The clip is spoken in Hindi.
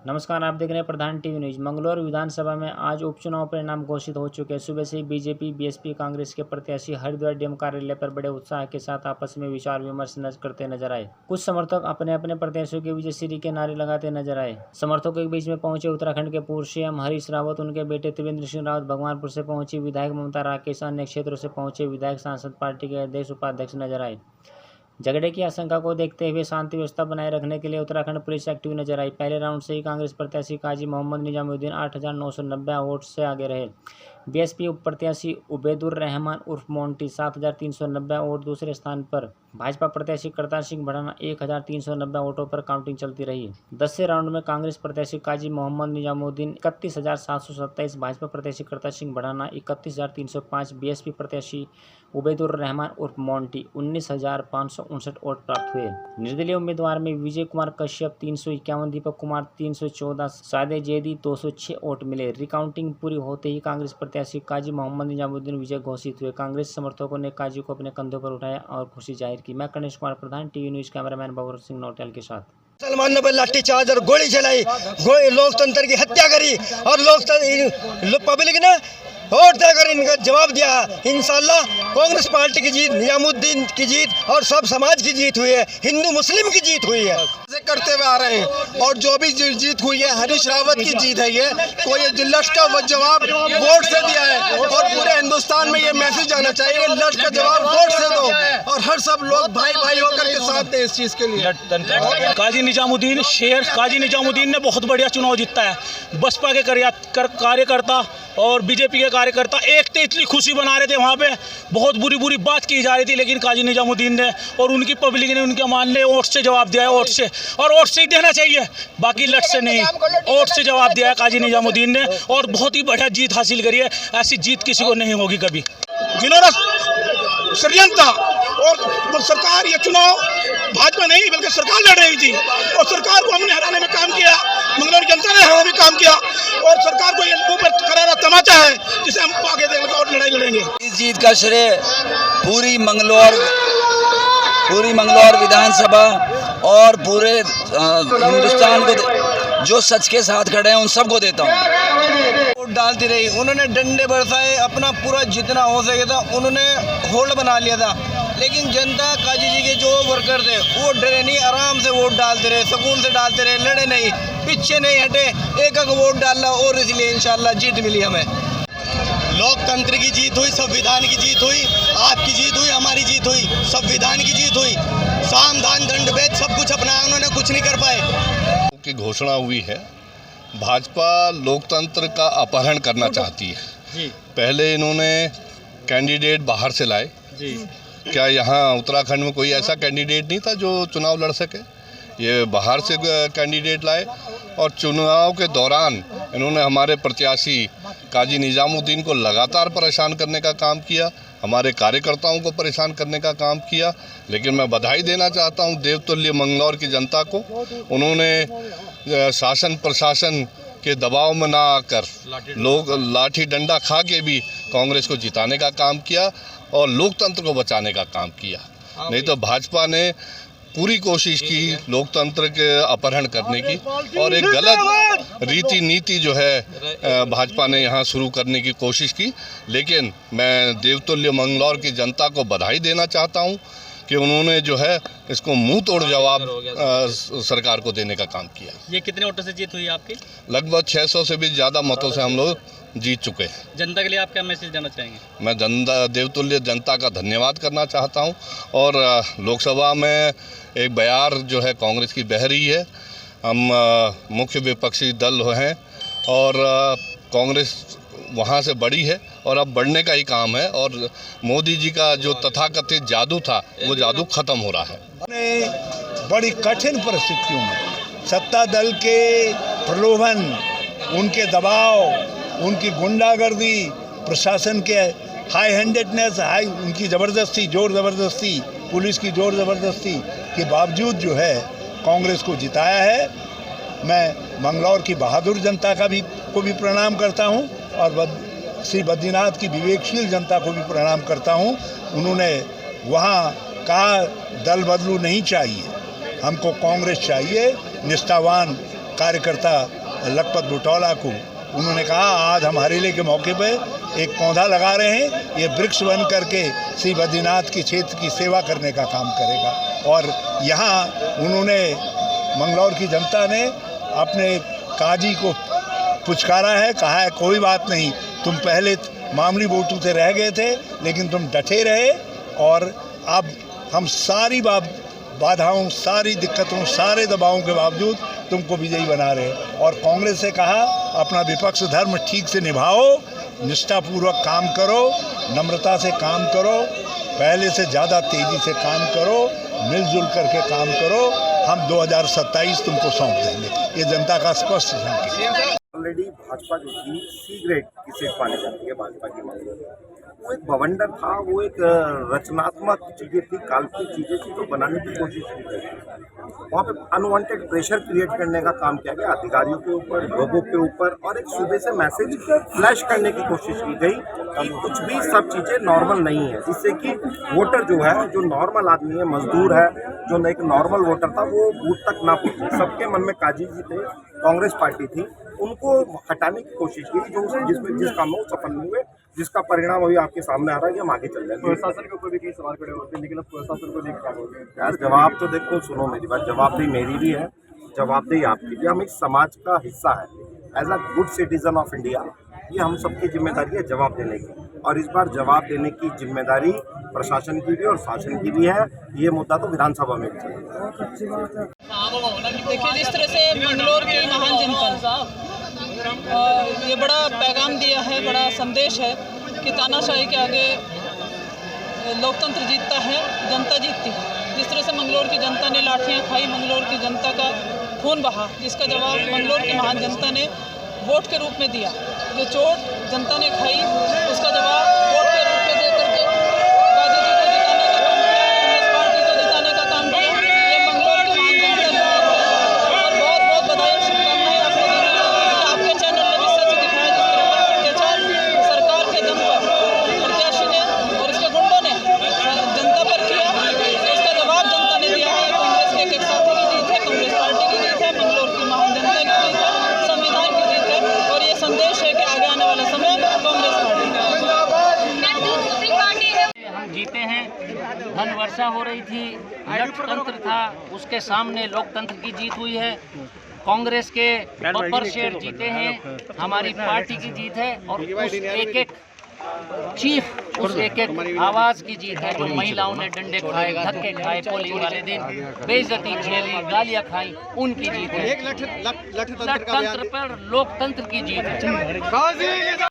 नमस्कार, आप देख रहे हैं प्रधान टीवी न्यूज। मंगलौर विधानसभा में आज उपचुनाव परिणाम घोषित हो चुके हैं। सुबह से ही बीजेपी, बीएसपी, कांग्रेस के प्रत्याशी हरिद्वार डीएम कार्यालय पर बड़े उत्साह के साथ आपस में विचार विमर्श करते नजर आए। कुछ समर्थक अपने अपने प्रत्याशियों के विजय श्री के नारे लगाते नजर आए। समर्थकों के बीच में पहुंचे उत्तराखंड के पूर्व सीएम हरीश रावत, उनके बेटे त्रिवेंद्र सिंह रावत, भगवानपुर से पहुंची विधायक ममता राकेश, अन्य क्षेत्रों से पहुंचे विधायक, सांसद, पार्टी के अध्यक्ष, उपाध्यक्ष नजर आए। झगड़े की आशंका को देखते हुए शांति व्यवस्था बनाए रखने के लिए उत्तराखंड पुलिस एक्टिव नजर आई। पहले राउंड से ही कांग्रेस प्रत्याशी काजी मोहम्मद निजामुद्दीन 8,990 वोट से आगे रहे। बीएसपी उप प्रत्याशी उबैदुर रहमान उर्फ मोंटी 7,390 वोट दूसरे स्थान पर। भाजपा प्रत्याशी करतार सिंह भड़ाना 1,390 वोटों पर काउंटिंग चलती रही। 10वें राउंड में कांग्रेस प्रत्याशी काजी मोहम्मद निजामुद्दीन 31,727, भाजपा प्रत्याशी करतार सिंह भड़ाना 31,305, बीएसपी प्रत्याशी उबैदुर रहमान उर्फ मोंटी 19,559 वोट प्राप्त हुए। निर्दलीय उम्मीदवार में विजय कुमार कश्यप 351, दीपक कुमार 314, सादे जेदी 206 वोट मिले। रिकाउंटिंग पूरी होते ही कांग्रेस प्रत्याशी काजी मोहम्मद निजामुद्दीन विजय घोषित हुए। कांग्रेस समर्थकों ने काजी को अपने कंधों पर उठाया और खुशी जाहिर की। मैं Ganesh Kumar, Pradhan TV news, cameraman Babar Singh Nautiyal के साथ। सलमान ने लाठीचार्ज और गोली चलाई, लोकतंत्र की हत्या करी और पब्लिक ने वोट देकर इनका जवाब दिया। इंशाल्लाह कांग्रेस पार्टी की जीत, निजामुद्दीन की जीत और सब समाज की जीत हुई है, हिंदू मुस्लिम की जीत हुई है। करते हुए आ रहे हैं और जो भी जीत हुई है हरीश रावत की जीत है ये। तो ये लश्कर का जवाब वोट से दिया है और पूरे हिंदुस्तान में ये मैसेज जाना चाहिए, लश्कर का जवाब वोट से दो और हर सब लोग भाई भाई होकर के साथ दें इस चीज के लिए। काजी निजामुद्दीन शेर काजी निजामुद्दीन ने बहुत बढ़िया चुनाव जीता है। बसपा के कार्यकर्ता और बीजेपी के कार्यकर्ता एक तो इतनी खुशी बना रहे थे, वहाँ पे बहुत बुरी बात की जा रही थी, लेकिन काजी निजामुद्दीन ने और उनकी पब्लिक ने उनके मानने वोट से जवाब दिया है। वोट से और वोट से ही देना चाहिए, बाकी लट से नहीं। वोट से जवाब दिया है काजी निजामुद्दीन ने और बहुत ही बढ़िया जीत हासिल करी है। ऐसी जीत किसी को नहीं होगी कभी। जिन्होंने षड्यंत्र और सरकार ये चुनाव भाजपा नहीं बल्कि सरकार लड़ रही थी और सरकार को हमने हराने में काम किया, मंगलौर जनता ने हराने में काम किया और सरकार को ये ऊपर करारा तमाचा है जिसे हम आगे देकर और लड़ाई लड़ेंगे। इस जीत का श्रेय पूरी मंगलौर विधानसभा और पूरे हिंदुस्तान को, जो सच के साथ खड़े हैं उन सबको देता हूँ। वोट डालती रही, उन्होंने डंडे बरसाए, अपना पूरा जितना हो सके था उन्होंने होल्ड बना लिया था, लेकिन जनता काजी जी के जो वर्कर थे वो डरे नहीं, आराम से वोट डालते रहे, सुकून से डालते रहे, लड़े नहीं, पीछे नहीं हटे, एक वोट डाला और इसलिए इंशाल्लाह जीत मिली हमें। लोकतंत्र की जीत हुई, संविधान की जीत हुई, आपकी जीत हुई, हमारी जीत हुई, संविधान की जीत हुई। साम दान दंड भेद सब कुछ अपनाया, उन्होंने कुछ नहीं कर पाए। की घोषणा हुई है। भाजपा लोकतंत्र का अपहरण करना चाहती है जी। पहले इन्होंने कैंडिडेट बाहर से लाए जी। क्या यहाँ उत्तराखंड में कोई ऐसा कैंडिडेट नहीं था जो चुनाव लड़ सके? ये बाहर से कैंडिडेट लाए और चुनाव के दौरान इन्होंने हमारे प्रत्याशी काजी निजामुद्दीन को लगातार परेशान करने का काम किया, हमारे कार्यकर्ताओं को परेशान करने का काम किया। लेकिन मैं बधाई देना चाहता हूं देवतुल्य मंगलौर की जनता को। उन्होंने शासन प्रशासन के दबाव में ना आकर लोग लाठी डंडा खा के भी कांग्रेस को जिताने का काम किया और लोकतंत्र को बचाने का काम किया। नहीं तो भाजपा ने पूरी कोशिश की लोकतंत्र के अपहरण करने की और एक गलत रीति नीति जो है भाजपा ने यहाँ शुरू करने की कोशिश की। लेकिन मैं देवतुल्य मंगलौर की जनता को बधाई देना चाहता हूँ कि उन्होंने जो है इसको मुंह तोड़ जवाब सरकार को देने का काम किया। ये कितने वोटों से जीत हुई आपकी? लगभग 600 से भी ज़्यादा मतों से हम लोग जीत चुके हैं। जनता के लिए आप क्या मैसेज देना चाहेंगे? मैं देवतुल्य जनता का धन्यवाद करना चाहता हूं और लोकसभा में एक बयार जो है कांग्रेस की बह रही है। हम मुख्य विपक्षी दल हैं और कांग्रेस वहां से बड़ी है और अब बढ़ने का ही काम है और मोदी जी का जो तथाकथित जादू था वो जादू खत्म हो रहा है। बड़ी कठिन परिस्थितियों में सत्ता दल के प्रलोभन, उनके दबाव, उनकी गुंडागर्दी, प्रशासन के हाई हैंडेडनेस, उनकी ज़बरदस्ती, जोर ज़बरदस्ती, पुलिस की जोर ज़बरदस्ती के बावजूद जो है कांग्रेस को जिताया है। मैं मंगलौर की बहादुर जनता को भी प्रणाम करता हूं और श्री बद्रीनाथ की विवेकशील जनता को भी प्रणाम करता हूं। उन्होंने वहां कहा दल बदलू नहीं चाहिए, हमको कांग्रेस चाहिए, निष्ठावान कार्यकर्ता लखपत बुटौला को उन्होंने कहा आज हम हरेले के मौके पर एक पौधा लगा रहे हैं, ये वृक्ष बन करके श्री बद्रीनाथ के क्षेत्र की सेवा करने का काम करेगा। और यहाँ उन्होंने मंगलौर की जनता ने अपने काजी को पुचकारा है, कहा है कोई बात नहीं, तुम पहले मामूली वोटों से रह गए थे लेकिन तुम डटे रहे और अब हम सारी बाधाओं, सारी दिक्कतों, सारे दबावों के बावजूद तुमको विजयी बना रहे। और कांग्रेस से कहा अपना विपक्ष धर्म ठीक से निभाओ, निष्ठापूर्वक काम करो, नम्रता से काम करो, पहले से ज़्यादा तेज़ी से काम करो, मिलजुल करके काम करो, हम 2027 तुमको सौंप देंगे। ये जनता का स्पष्ट संकेत है। ऑलरेडी भाजपा जो थी सी ग्रेड की सीट पाने जाती है भाजपा की मंगलौर, वो एक बवंडर था, वो एक रचनात्मक चीज़ें थी, काल्पनिक चीज़ें थी जो बनाने की कोशिश की गई। वहाँ पे अनवांटेड प्रेशर क्रिएट करने का काम किया गया अधिकारियों के ऊपर, लोगों के ऊपर, और एक सुबह से मैसेज फ्लैश करने की कोशिश की गई कि कुछ भी सब चीज़ें नॉर्मल नहीं है, जिससे कि वोटर जो है, जो नॉर्मल आदमी है, मजदूर है, जो एक नॉर्मल वोटर था, वो बूथ तक ना पहुँचे। सबके मन में काजी जी थे, कांग्रेस पार्टी थी, उनको हटाने की कोशिश की, जो जिस काम में वो सफल नहीं हुए, जिसका परिणाम अभी आपके सामने आ रहा है कि हम आगे चल जाएंगे। प्रशासन के ऊपर भी कई सवाल खड़े होते हैं, लेकिन अब प्रशासन को लेकर यार जवाब तो देखो, सुनो मेरी बात, जवाबदेही मेरी भी है, जवाबदेही आपकी भी। हम एक समाज का हिस्सा है, as a good citizen of India, ये हम सबकी जिम्मेदारी है जवाब देने की, और इस बार जवाब देने की जिम्मेदारी प्रशासन की भी और शासन की भी है। ये मुद्दा तो विधानसभा में भी चलेगा। देखिए, जिस तरह से मंगलौर की महान जनता ये बड़ा पैगाम दिया है, बड़ा संदेश है कि तानाशाही के आगे लोकतंत्र जीतता है, जनता जीतती है। जिस तरह से मंगलौर की जनता ने लाठियां खाई, मंगलौर की जनता का खून बहा, जिसका जवाब मंगलौर की महान जनता ने वोट के रूप में दिया। जो चोट जनता ने खाई उसका जवाब वोट के रूप में दे करके काजी जी को जिताने का काम किया, कांग्रेस पार्टी को जिताने का काम किया। ये मंगलौर की महान जनता है और बहुत बहुत बधाई और शुभकामनाएं आपको देना कि आपके चैनल ने भी सच दिखाया, जिस तरह का अत्याचार सरकार के दम पर प्रत्याशी ने और इसके गुंडों ने जनता पर किया, उसका जवाब जनता ने दिया है। कांग्रेस के एक साथी की जीत है, कांग्रेस पार्टी की जीत है, मंगलौर की महान जनता की जीत है, संविधान की जीत है, और ये संदेश है कि आगे आने वाला समय कांग्रेस पार्टी का। हम जीते हैं, धन वर्षा हो रही थी, लोकतंत्र था, उसके सामने लोकतंत्र की जीत हुई है। कांग्रेस के बब्बर शेर जीते हैं, हमारी पार्टी की जीत है, और उस एक एक चीफ, उस एक एक आवाज की जीत है। जो महिलाओं ने डंडे खाए, धक्के खाए, पोलिंग वाले दिन बेइज्जती झेली, गालियां खाई, उनकी जीत है। लोकतंत्र पर लोकतंत्र की जीत है।